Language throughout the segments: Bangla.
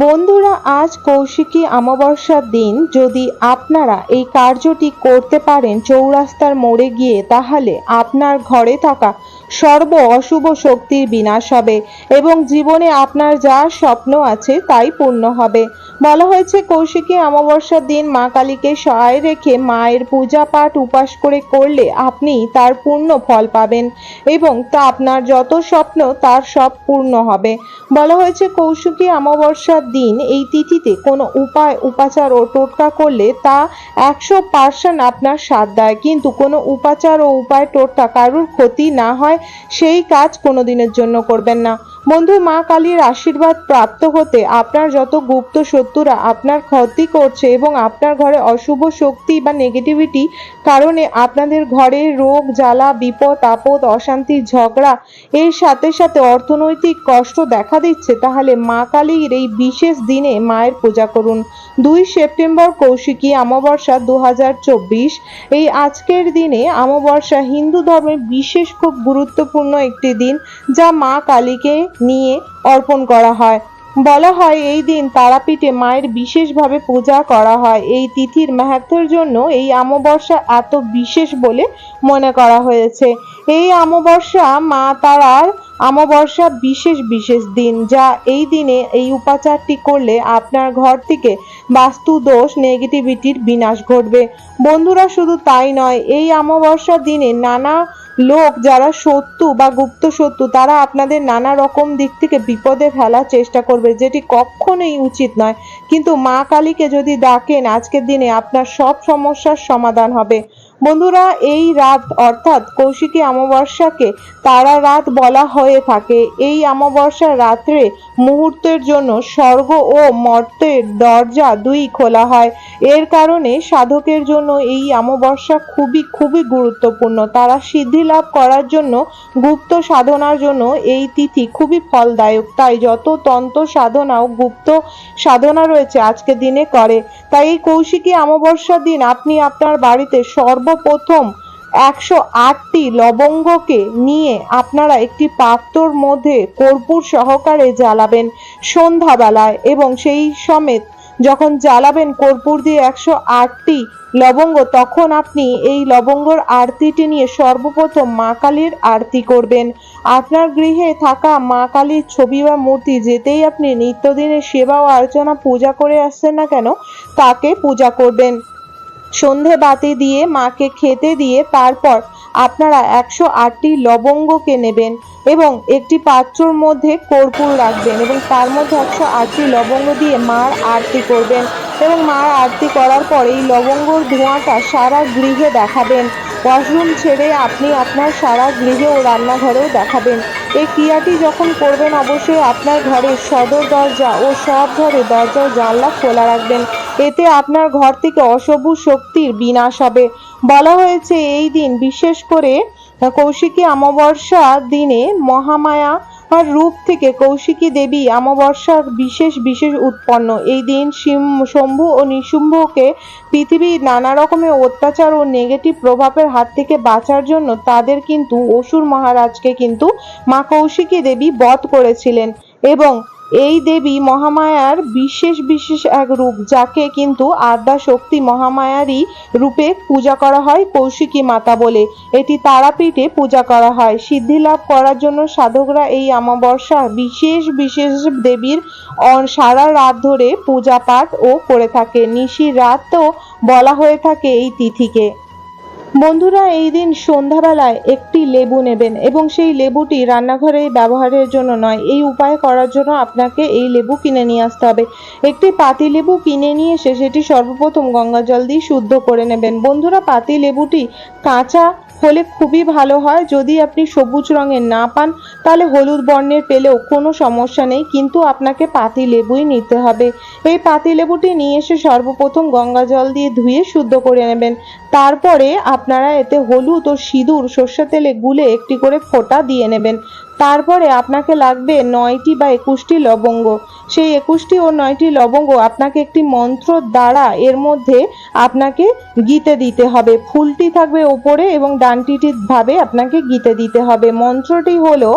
বন্ধুরা, আজ কৌশিকী অমাবস্যার দিন যদি আপনারা এই কার্যটি করতে পারেন চৌরাস্তার মোড়ে গিয়ে, তাহলে আপনার ঘরে থাকা সর্ব অশুভ শক্তির বিনাশ হবে এবং জীবনে আপনার যা স্বপ্ন আছে তাই পূর্ণ হবে। বলা হয়েছে কৌশিকী অমাবস্যার দিন মা কালীকে সহায় রেখে মায়ের পূজা পাঠ উপাস করে করলে আপনি তার পূর্ণ ফল পাবেন এবং তা আপনার যত স্বপ্ন তার সব পূর্ণ হবে। বলা হয়েছে কৌশিকী অমাবস্যার দিন এই তিথিতে কোনো উপায় উপাচার ও টোটকা করলে তা 100% আপনার সাথ দেয়, কিন্তু কোনো উপাচার ও উপায় টোটকা কারুর ক্ষতি না হয় সেই কাজ কোনোদিনের জন্য করবেন না। বন্ধু, মা কালীর আশীর্বাদ প্রাপ্ত হতে আপনার যত গুপ্ত শত্রুরা আপনার ক্ষতি করছে এবং আপনার ঘরে অশুভ শক্তি বা নেগেটিভিটি কারণে আপনাদের ঘরে রোগ জ্বালা বিপদ আপদ অশান্তি ঝগড়া এর সাথে সাথে অর্থনৈতিক কষ্ট দেখা দিচ্ছে, তাহলে মা কালীর এই বিশেষ দিনে মায়ের পূজা করুন। 2 সেপ্টেম্বর কৌশিকী অমাবস্যা 2024। এই আজকের দিনে অমাবস্যা হিন্দু ধর্মে বিশেষ খুব গুরুত্বপূর্ণ একটি দিন, যা মা কালীকে নিয়ে অর্পণ করা হয়। বলা হয় এই দিন তারাপীঠে মায়ের বিশেষভাবে পূজা করা হয়। এই তিথির মাহাত্ম্যের জন্য এই অমাবস্যা এত বিশেষ বলে মনে করা হয়েছে। এই অমাবস্যা মা তারার অমাবস্যা বিশেষ দিন, যা এই দিনে এই উপাচারটি করলে আপনার ঘর থেকে বাস্তু দোষ নেগেটিভিটির বিনাশ ঘটবে। বন্ধুরা, শুধু তাই নয়, এই অমাবস্যার দিনে নানা লোক যারা শত্রু বা গুপ্ত শত্রু তারা আপনাদের নানা রকম দিক থেকে বিপদে ফেলার চেষ্টা করবে, যেটি কখনোই উচিত নয়। কিন্তু মা কালীকে যদি ডাকেন আজকের দিনে আপনার সব সমস্যার সমাধান হবে। বন্ধুরা, এই রাত অর্থাৎ কৌশিকী অমাবস্যাকে তারা রাত বলা হয়ে থাকে। এই অমাবস্যার রাত্রে মুহূর্তের জন্য স্বর্গ ও মর্তের দরজা দুই খোলা হয়। এর কারণে সাধকের জন্য এই অমাবস্যা খুবই গুরুত্বপূর্ণ। তারা সিদ্ধি লাভ করার জন্য গুপ্ত সাধনার জন্য এই তিথি খুবই ফলদায়ক। তাই যত তন্ত্র সাধনা ও গুপ্ত সাধনা রয়েছে আজকের দিনে করে। তাই এই কৌশিকী অমাবস্যার দিন আপনি আপনার বাড়িতে সর্বপ্রথম 108টি লবঙ্গকে নিয়ে আপনারা একটি পাত্রর মধ্যে কর্পূর সহকারে জ্বালাবেন সন্ধ্যাবেলায়, এবং সেই সমেত যখন জ্বালাবেন কর্পূর দিয়ে 108টি লবঙ্গ, তখন আপনি এই লবঙ্গর আরতিটি নিয়ে সর্বপ্রথম মা কালীর আরতি করবেন। আপনার গৃহে থাকা মা কালীর ছবি বা মূর্তি যেতেই আপনি নিত্যদিনের সেবা ও আর্চনা পূজা করে আসছেন না কেন, তাকে পূজা করবেন। সন্ধে বাতি দিয়ে মাকে খেতে দিয়ে তারপর আপনারা 108টি লবঙ্গকে নেবেন এবং একটি পাত্রর মধ্যে কর্পূর রাখবেন এবং তার মধ্যে 108টি লবঙ্গ দিয়ে মার আরতি করবেন এবং মার আরতি করার পর এই লবঙ্গর ধোঁয়াটা সারা গৃহে দেখাবেন। ওয়াশরুম ছেড়ে আপনি আপনার সারা গৃহে ও রান্নাঘরেও দেখাবেন। এই ক্রিয়াটি যখন করবেন অবশ্যই আপনার ঘরের সদর দরজা ও সব ঘরে দরজা ও জানলা খোলা রাখবেন। এতে আপনার ঘর থেকে অশুভ শক্তির বিনাশ হবে। বলা হয়েছে এই দিন বিশেষ করে কৌশিকী অমাবস্যা দিনে মহামায়া আর রূপ থেকে কৌশিকী দেবী অমাবস্যার বিশেষ উৎপন্ন। এই দিন শম্ভু ও নিশুম্ভকে পৃথিবীর নানা রকমের অত্যাচার ও নেগেটিভ প্রভাবের হাত থেকে বাঁচার জন্য তাদের কিন্তু অসুর মহারাজকে কিন্তু মা কৌশিকী দেবী বধ করেছিলেন এবং এই দেবী মহামায়ার বিশেষ এক রূপ, যাকে কিন্তু আদ্যা শক্তি মহামায়ারই রূপে পূজা করা হয় কৌশিকী মাতা বলে। এটি তারাপীঠে পূজা করা হয়। সিদ্ধি লাভ করার জন্য সাধকরা এই অমাবস্যা বিশেষ দেবীর সারা রাত ধরে পূজা পাঠ ও করে থাকে। নিশির রাতও বলা হয়ে থাকে এই তিথিকে। বন্ধুরা, এই দিন সন্ধ্যাবেলায় একটি লেবু নেবেন এবং সেই লেবুটি রান্নাঘরে ব্যবহারের জন্য নয়, এই উপায় করার জন্য আপনাকে এই লেবু কিনে নিয়ে আসতে হবে। একটি পাতি লেবু কিনে নিয়ে এসে সেটি সর্বপ্রথম গঙ্গা জল দিয়ে শুদ্ধ করে নেবেন। বন্ধুরা, পাতি লেবুটি কাঁচা হলে খুবই ভালো হয়। যদি আপনি সবুজ রঙের না পান তাহলে হলুদ বর্ণের পেলেও কোনো সমস্যা নেই, কিন্তু আপনাকে পাতি লেবুই নিতে হবে। এই পাতি লেবুটি নিয়ে এসে সর্বপ্রথম গঙ্গা জল দিয়ে ধুয়ে শুদ্ধ করে নেবেন। তারপরে আপনারা এতে হলুদ ও সিঁদুর সর্ষে তেলে গুলে একটি করে ফোঁটা দিয়ে নেবেন। তারপরে আপনাকে লাগবে 9টি বা 21টি লবঙ্গ। সেই 21টি ও 9টি লবঙ্গ আপনাকে একটি মন্ত্র দ্বারা এর মধ্যে আপনাকে গীতে দিতে হবে। ফুলটি থাকবে ওপরে এবং ডানটিটি ভাবে আপনাকে গীতে দিতে হবে। মন্ত্রটি হলো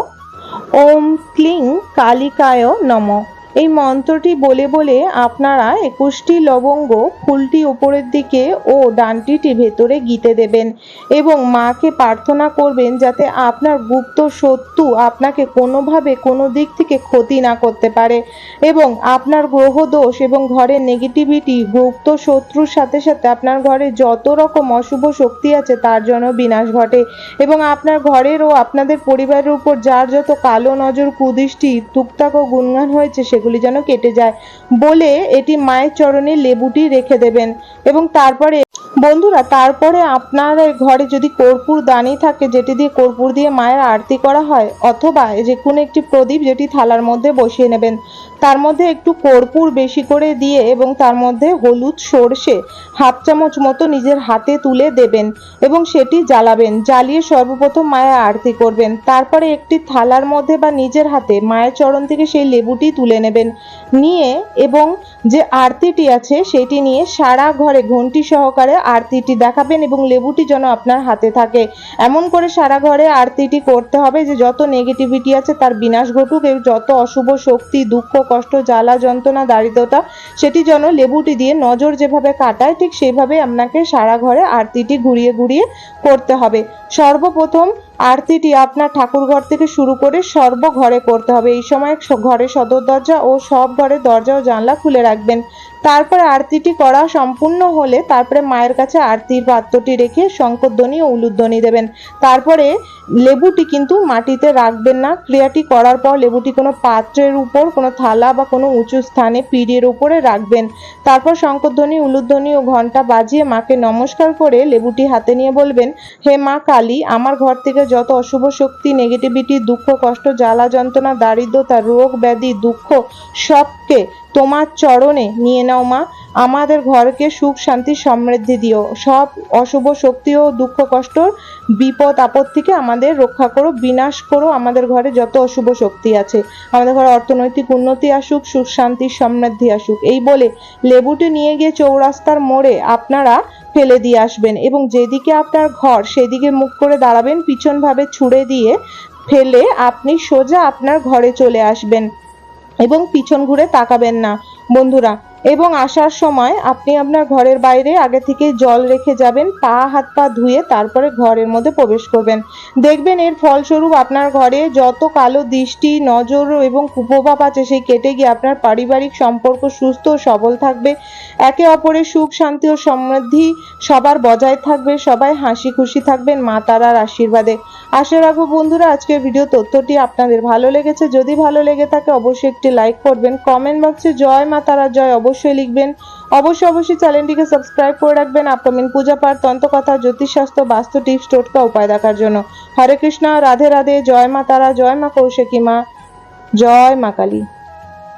ওম ক্লিং কালিকায় নমঃ। এই মন্ত্রটি বলে বলে আপনারা 21টি লবঙ্গ ফুলটি উপরের দিকে ও ডানটিটি ভেতরে গিঁথে দেবেন এবং মাকে প্রার্থনা করবেন যাতে আপনার গুপ্ত শত্রু আপনাকে কোনোভাবে কোনো দিক থেকে ক্ষতি না করতে পারে এবং আপনার গ্রহ দোষ এবং ঘরের নেগেটিভিটি গুপ্ত শত্রুর সাথে সাথে আপনার ঘরে যত রকম অশুভ শক্তি আছে তার জন্য বিনাশ ঘটে এবং আপনার ঘরের ও আপনাদের পরিবারের উপর যার যত কালো নজর কুদৃষ্টি টুকটাক ও গুণগান হয়েছে সেগুলি যেন কেটে যায় বলে এটি মায়ের চরণে লেবুটি রেখে দেবেন। এবং তারপরে বন্ধুরা আপনার ঘরে যদি কর্পূর দানি থাকে যেটি দিয়ে কর্পূর দিয়ে মায়ের আরতি করা হয় অথবা যে কোনো একটি প্রদীপ যেটি থালার মধ্যে বসিয়ে নেবেন, তার মধ্যে একটু কর্পূর বেশি করে দিয়ে এবং তার মধ্যে হলুদ সর্ষে হাফ চামচ মতো নিজের হাতে তুলে দেবেন এবং সেটি জ্বালাবেন। জ্বালিয়ে সর্বপ্রথম মায়ের আরতি করবেন। তারপরে একটি থালার মধ্যে বা নিজের হাতে মায়ের চরণ থেকে সেই লেবুটি তুলে নেবেন, নিয়ে এবং যে আরতিটি আছে সেটি নিয়ে সারা ঘরে ঘন্টি সহকারে আরতিটি দেখাবেন এবং লেবুটি যেন আপনার হাতে থাকে। এমন করে সারা ঘরে আরতিটি করতে হবে যে যত নেগেটিভিটি আছে তার বিনাশ ঘটুক এবং যত অশুভ শক্তি দুঃখ কষ্ট জ্বালা যন্ত্রণা দারিদ্রতা সেটি যেন লেবুটি দিয়ে নজর যেভাবে কাটায় ঠিক সেইভাবে আপনাকে সারা ঘরে আরতিটি ঘুরিয়ে ঘুরিয়ে করতে হবে। সর্বপ্রথম আরতিটি আপনার ঠাকুরঘর থেকে শুরু করে সর্ব ঘরে করতে হবে। এই সময় ঘরের সদর দরজা ও সব ঘরের দরজা ও জানলা খুলে রাখবেন। তারপরে আরতিটি করা সম্পূর্ণ হলে তারপরে মায়ের কাছে আরতির পাত্রটি রেখে শঙ্করধ্বনি ও উলুধ্বনি দেবেন। তারপরে লেবুটি কিন্তু মাটিতে রাখবেন না। ক্রিয়াটি করার পর লেবুটি কোনো পাত্রের উপর কোনো থালা বা কোনো উঁচু স্থানে পিঁড়ের উপরে রাখবেন। তারপর শঙ্করধ্বনি উলুধ্বনি ও ঘণ্টা বাজিয়ে মাকে নমস্কার করে লেবুটি হাতে নিয়ে বলবেন, হে মা কালী, আমার ঘর থেকে যত অশুভ শক্তি নেগেটিভিটি দুঃখ কষ্ট জ্বালা যন্ত্রণা দারিদ্রতা রোগ ব্যাধি দুঃখ সবকে তোমার চরণে নিয়ে নাও মা। আমাদের ঘরকে সুখ শান্তি সমৃদ্ধি দিও। সব অশুভ শক্তি ও দুঃখ কষ্ট বিপদ আপদ থেকে আমাদের রক্ষা করো, বিনাশ করো। আমাদের ঘরে যত অশুভ শক্তি আছে আমাদের ঘরে অর্থনৈতিক উন্নতি আসুক, সুখ শান্তি সমৃদ্ধি আসুক। এই বলে লেবুটি নিয়ে গিয়ে চৌরাস্তার মোড়ে আপনারা ফেলে দিয়ে আসবেন এবং যেদিকে আপনার ঘর সেদিকে মুখ করে দাঁড়াবেন, পিছন ভাবে ছুঁড়ে দিয়ে ফেলে আপনি সোজা আপনার ঘরে চলে আসবেন এবং পিছন ঘুরে তাকাবেন না বন্ধুরা। এবং আসার সময় আপনি আপনার ঘরের বাইরে আগে থেকে জল রেখে যাবেন, হাত পা ধুয়ে তারপরে ঘরের মধ্যে প্রবেশ করবেন। দেখবেন এর ফলস্বরূপ আপনার ঘরে যত কালো দৃষ্টি নজর এবং কুপ্রভাব আছে সেই কেটে গিয়ে আপনার পারিবারিক সম্পর্ক সুস্থ ও সবল থাকবে। একে অপরের সুখ শান্তি ও সমৃদ্ধি সবার বজায় থাকবে। সবাই হাসি খুশি থাকবেন মা তারার আশীর্বাদে। আশা রাখবো বন্ধুরা আজকের ভিডিও তথ্যটি আপনাদের ভালো লেগেছে। যদি ভালো লেগে থাকে অবশ্যই একটি লাইক করবেন। কমেন্ট বক্সে জয় মা তারা জয় অবশ্যই লিখবেন। অবশ্যই চ্যানেলটিকে সাবস্ক্রাইব করে রাখবেন আপকামিং পূজা পাঠ তন্ত্রকথা জ্যোতিষশাস্ত্র বাস্তু টিপস টোটকা উপায় দেখার জন্য। হরে কৃষ্ণ, রাধে রাধে, জয় মা তারা, জয় মা কৌশিকী মা, জয় মা কালী।